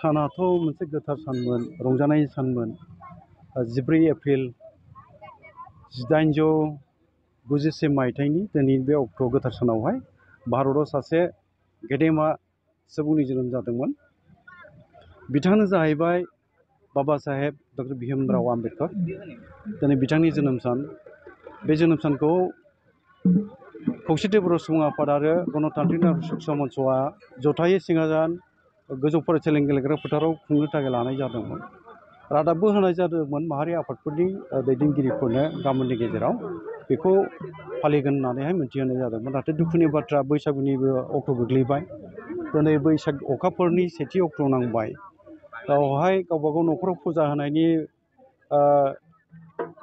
सानाथ' मोनसे गोथार सानमोन, रंजानायनि सानमोन। 14 एप्रिल 1891 मायथाइनि दिनै बे अक्ट' गोथार सानावहाय भारताव सासे गेदेमा सुबुंनि जोनोम जादोंमोन। बिथाङानो जाहैबाय बाबा साहेब डक्टर भीमराव आम्बेडकर। दिनै बिथांनि जोनोम सान। बे जोनोम सानखौ खौसेथि बर' सुबुं आफाद आरो गणतान्त्रिक सुक्सा मन्चआ जथायै सिङाजान गोजौ फरायसालिनि गेलेग्रा फोथाराव खुंनो थाखाय लानाय जादोंमोन। रादाबबो होनाय जादोंमोन माहारि आफादफोरनि दैदेनगिरिफोरनो गामिनि गेजेराव बेखौ फालिगोन होननानैहाय मिथिहोनाय जादोंमोन। नाथाय दुखुनि बाथ्रा, बैसागुनिबो अक्ट' गोग्लैबाय। दिनै बैसाग अखाफोरनि सेथि अक्ट' नांबाय। बेवहाय गावबागाव न'खराव फुजा होनायनि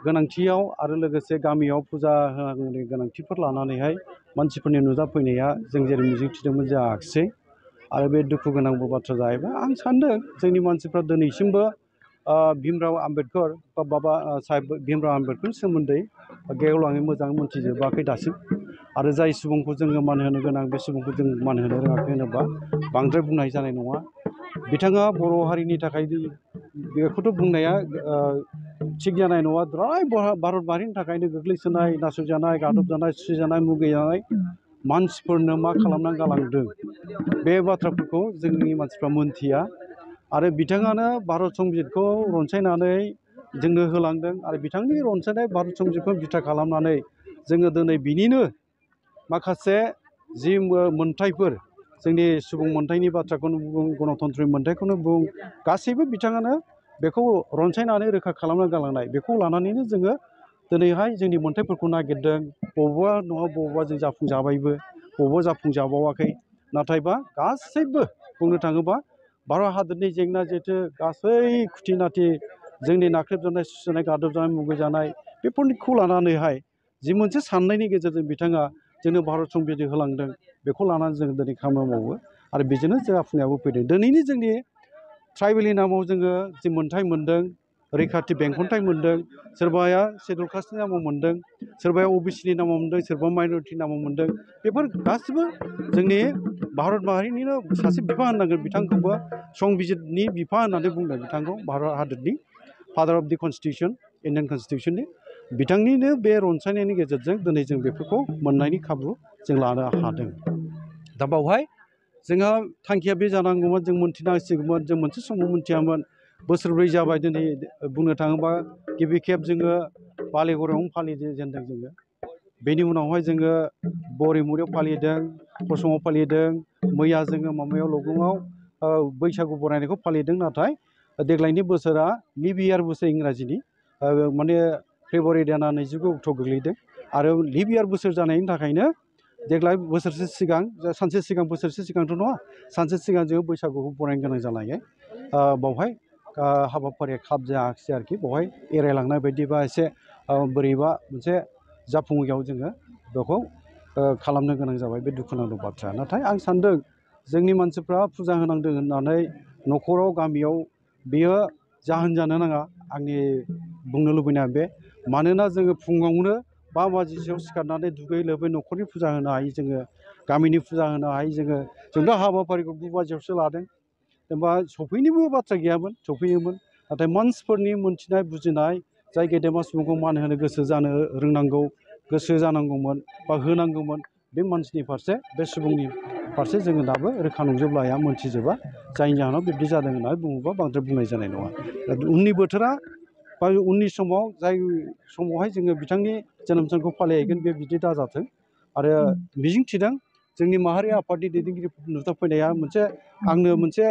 गोनांथियाव आरो लोगोसे गामियाव फुजा होनांगौनि गोनांथिफोर लानानैहाय मानसिफोरनि नुजाफैनाया जों जेरै मिजिंथिदोंमोन जायाखिसै। आरो बे दुखु गोनांबो बाथ्रा जाहैबाय। आं सान्दों जोंनि मानसिफ्रा दिनैसिमबो भीमराव आम्बेडकर बा बाबा साहेब भीमराव आम्बेडकरनि सोमोन्दै गेवलाङै मोजाङै मोनथिजोबाखै दासिम। आरो जाय सुबुंखौ जोङो मान होनो गोनां बे सुबुंखौ जों मान होनो रोङाखै होनोबा बांद्राय बुंनाय जानाय नङा। बिथाङा बर' हारिनि थाखाय बेखौथ' बुंनाया थिग जानाय नङा। द्राय भारत माहारिनि थाखायनो गोग्लैसोनाय, नासयजानाय, गादबजानाय, सुसिजानाय, मुगैजानाय मानसिफोरनो मा खालामनानै गालांदों बे बाथ्राफोरखौ जोंनि मानसिफ्रा मोनथिया। आरो बिथाङानो भारत संबिजितखौ रनसायनानै जोंनो होलांदों। आरो बिथांनि रनसायनाय भारत संबिजितखौ बिथा खालामनानै जोङो दिनै बिनिनो माखासे जि मोनथायफोर, जोंनि सुबुं मोनथायनि बाथ्राखौनो बुं, गणतन्त्रनि मोनथायखौनो बुं, गासैबो बिथाङानो बेखौ रनसायनानै रोखा खालामना गालांनाय। बेखौ लानानैनो जोङो दिनैहाय जोंनि मोनथायफोरखौ नागिरदों। बबेबा नङा बबेबा जों जाफुंजाबायबो, बबेबा जाफुंजाबावाखै। नाथायबा गासैबो बुंनो थाङोबा भारत हादरनि जेंना जेथो गासै खुथिनाथि, जोंनि नाख्रेबजानाय, सुसिजानाय, गादबजानाय, मुगैजानाय बेफोरखौ लानानैहाय जि मोनसे साननायनि गेजेरजों बिथाङा जोंनो भारत संबिजित होलांदों, बेखौ लानानै जों दिनै खामानि मावो। आरो बेजोंनो जाफुंनायाबो फैदों। दिनैनि जोंनि ट्राइबेलनि नामाव जोङो जि मोनथाय मोन्दों, रैखाथि बेंखनथाय मोन्दों, सोरबाया सेडुल कास्टनि नामाव मोन्दों, सोरबाया अबिसिनि नामाव मोन्दों, सोरबा माइन'रिटिनि नामाव मोन्दों। बेफोर गासिबो जोंनि भारत माहारिनिनो सासे बिफा होननांगोन बिथांखौबो। संबिजितनि बिफा होननानै बुंदों बिथांखौ, भारत हादरनि father of the constitution, Indian कनस्टिटिउसननि। बिथांनिनो बे रनसायनायनि गेजेरजों दिनै जों बेफोरखौ मोननायनि खाबु जों लानो हादों। दा बावहाय जोंहा थांखिया बे जानांगौमोन, जों मोनथिनांसिगौमोन। जों मोनसे समाव मोनथियामोन। बोसोरब्रै जाबाय दिनै बुंनो थाङोबा गिबि खेब जोङो बालिगरायावनो फालिजेनदों जोङो। बेनि उनावहाय जोङो बरिमुरियाव फालिदों, फसङाव फालिदों, मैया जोङो माबायाव लगुङाव बैसागु बरायनायखौ फालिदों। नाथाय देग्लायनि बोसोरा लिप इयार बोसोर इंराजिनि माने फेब्रुवारि दाना 29 अक्ट' गोग्लैदों। आरो लिप इयार बोसोर जानायनि थाखायनो देग्लाय बोसोरसे सिगां, सानसे सिगां, बोसोरसे सिगांथ' नङा, सानसे सिगां जोङो बैसागुखौ बरायनो गोनां जानायखाय बावहाय हाबाफारिया खाब जायाखिसै आरोखि। बावहाय एरायलांनाय बायदि बा एसे बोरैबा मोनसे जाफुङैयाव जोङो बेखौ खालामनो गोनां जाबाय। बे दुखुनांथाव बाथ्रा। नाथाय आं सान्दों जोंनि मानसिफ्रा फुजा होनांदों होननानै न'खराव, गामियाव बेयो जाहोन जानो नाङा। आंनि बुंनो लुबैनाया बे, मानोना जोङो फुङावनो 5 बाजिसोआव सिखारनानै दुगै लोबै न'खरनि फुजा होनो हायो, जोङो गामिनि फुजा होनो हायो। जों दा हाबाफारिखौ 9 बाजियावसो लादों। जेनेबा सफैनोबो बाथ्रा गैयामोन, सफैयोमोन। नाथाय मानसिफोरनि मोनथिनाय, बुजिनाय, जाय गेदेमा सुबुंखौ मान होनो गोसो जानो रोंनांगौ, गोसो जानांगौमोन बा होनांगौमोन, बे मानसिनि फारसे, बे सुबुंनि फारसे जोङो दाबो रोखा नंजोबलाया, मोनथिजोबा। जायनि जाहोनाव बिब्दि जादों होननानै बुङोबा बांद्राय बुंनाय जानाय नङा। उननि बोथोरा बा उननि समाव, जाय समावहाय जोङो बिथांनि जोनोम सानखौ फालिहैगोन, बे बिदि दाजाथों। आरो मिजिं थिदों जोंनि माहारि आफादनि दैदेनगिरि नुजाफैनाया आंनो मोनसे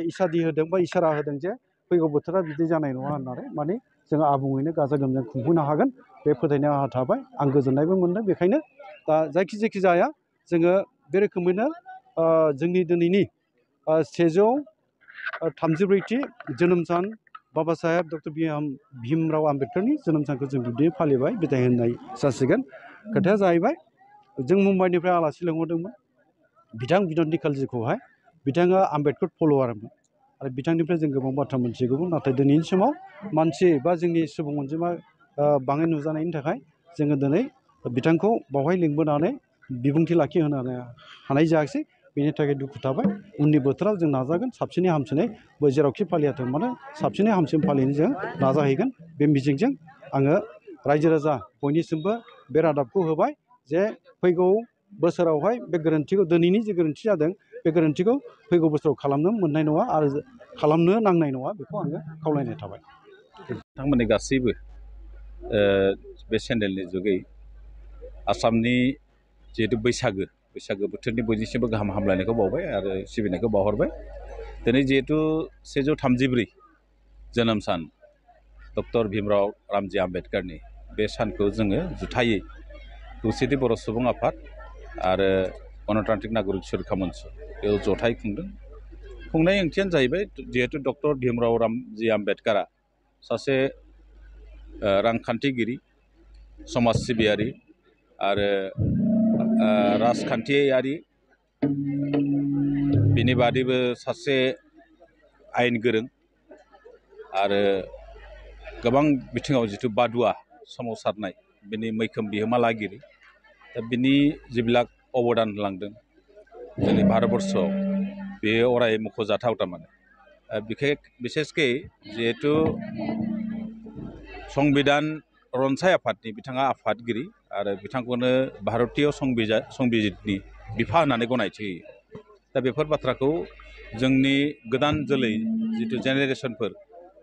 इसादि होदों बा इसारा होदों जे फैगौ बोथोरा बिदि जानाय नङा होननानै। माने जोङो आबुङैनो गाजा गोमजायै खुंफुंनो हागोन, बे फोथायनाया आंहा थाबाय। आं गोजोननायबो मोनदों। बेखायनो दा जायखि जाया जोङो बे रोखोमैनो जोंनि दिनैनि 134थि जोनोम सान बाबा साहेब डक्टर भीमराव आम्बेडकरनि जोनोम सानखौ जों बिब्दि फालिबाय, बिदाय होनाय जासिगोन। खोथाया जाहैबाय जों मुम्बाइनिफ्राय आलासि लिंहरदोंमोन बिथां बिन'द निखालजिखौहाय। बिथाङा आम्बेडकर फल'वारमोन आरो बिथांनिफ्राय जों गोबां बाथ्रा मोनथिगौमोन। नाथाय दिनैनि समाव मानसि बा जोंनि सुबुं अनजिमा बाङाय नुजानायनि थाखाय जोङो दिनै बिथांखौ बावहाय लिंबोनानै बिबुंथि लाखिहोनो हानाय जायाखिसै। बेनि थाखाय दुखु थाबाय उननि बोथोराव जों नाजागोन साबसिनै हामसिनै जेरावखि फालियाथों मानो साबसिनै हामसिन फालिनो जों नाजाहैगोन बे मिजिंजों आङो रायजो राजा बयनिसिमबो बे रादाबखौ होबाय जे फैगौ बोसोरावहाय बे गोरोन्थिखौ दिनैनि जे गोरोन्थि जादों बे गोरोन्थिखौ फैगौ बोसोराव खालामनो मोननाय नङा आरो खालामनो नांनाय नङा बेखौ आङो खावलायनाय थाबाय। बिथांमोननि गासैबो बे चेनेलनि जुगै आसामनि जिहेतु बैसागो बोथोरनि बयनिसिमबो गाहाम हामलायनायखौ बावबाय आरो सिबिनायखौ बावहरबाय। दिनै जिहेतु 134 जोनोम सान डक्टर भीमराव रामजी आम्बेडकारनि बे सानखौ जोङो जुथायै खौसेथि बर' सुबुं आफाद आरो गणतान्त्रिक नागरिक सुरक्षा मन्च बेयाव जथाय खुंदों। खुंनाय ओंथियानो जाहैबाय जिहेतु डक्टर भीमराव रामजी आम्बेडकारा सासे रांखान्थिगिरि समाज सिबियारि आरो राजखान्थियारि बिनि बादैबो सासे आयेन गोरों आरो गोबां बिथिङाव जिथु बादुवा सोमावसारनाय बिनि मैखोम बिहोमा लागिरि दा बिनि जिबिलाक अबदान होलांदों जोंनि भारतबर्षआव बेयो अराय मख'जाथाव थारमाने बिसेसकै जिहेतु संबिधान रनसाय आफादनि बिथाङा आफादगिरि आरो बिथांखौनो भारतीय संबिजितनि बिफा होननानै गनायथि होयो। दा बेफोर बाथ्राखौ जोंनि गोदान जोलै जिथु जेनेरेसनफोर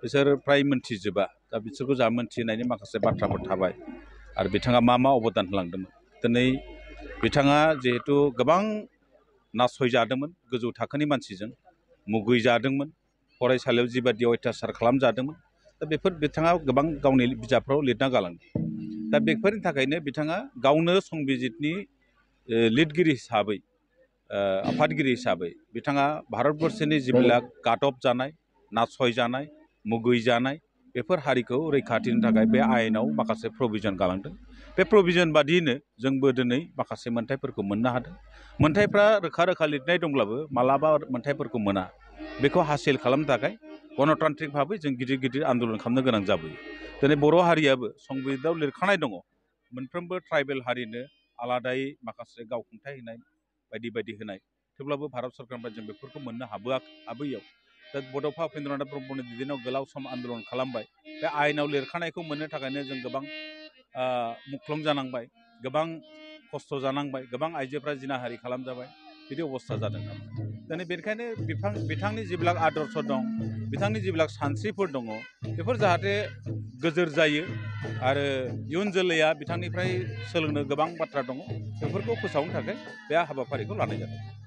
बिसोर फ्राय मोनथिजोबा दा बिसोरखौ जा मोनथिनायनि माखासे बाथ्राफोर थाबाय आरो बिथाङा मा अबदान होलांदोंमोन। दिनै बिथाङा जिहेतु गोबां नासयजादोंमोन गोजौ थाखोनि मानसिजों मुगैजादोंमोन फरायसालियाव जिबादि अयथासार खालामजादोंमोन दा बेफोर बिथाङा गोबां गावनि बिजाबफ्राव लिरना गालांदों। दा बेफोरनि थाखायनो बिथाङा गावनो संबिजितनि लिरगिरि हिसाबै आफादगिरि हिसाबै बिथाङा भारतबर्षनि जिबिलाक गादब जानाय नासयजानाय मुगैजानाय बेफोर हारिखौ रैखाथिनि थाखाय बे आयेनाव माखासे प्रभिजन गालांदों। बे प्रभिजन बादियैनो जोंबो दिनै माखासे मोन्थायफोरखौ मोननो हादों। मोन्थायफ्रा रोखा रोखा लिरनाय दंब्लाबो मालाबा मोन्थायफोरखौ मोना बेखौ हासिल खालामनो थाखाय गणतान्त्रिक भाबै जों गिदिर गिदिर आन्दलन खालामनो गोनां जाबोयो। दिनै बर' हारियाबो संबिजिताव लिरखानाय दङ मोनफ्रोमबो ट्राइबेल हारिनो आलादायै माखासे गावखुंथाय होनाय बायदि बायदि होनाय थेवब्लाबो भारत सरकारनिफ्राय जों बेफोरखौ मोननो हाबोयैयाव दा बड'फा उपेन्द्रनाथ ब्रह्मनि दैदेननायाव गोलाव सम आन्दलन खालामबाय। बे आयेनाव लिरखानायखौ मोननो थाखायनो जों गोबां मुख्लं जानांबाय गोबां खस्थ' जानांबाय गोबां आइजोफ्रा जिनाहारि खालामजाबाय बिदि अबस्था जादों। दिनै बेनिखायनो बिथांनि जिबिलाक आदर्श दं बिथांनि जिबिलाक सानस्रिफोर दङ बेफोर जाहाथे गोजोर जायो आरो इयुन जोलैया बिथांनिफ्राय सोलोंनो गोबां बाथ्रा दङ बेफोरखौ फोसावनो थाखाय बे हाबाफारिखौ लानाय जादों।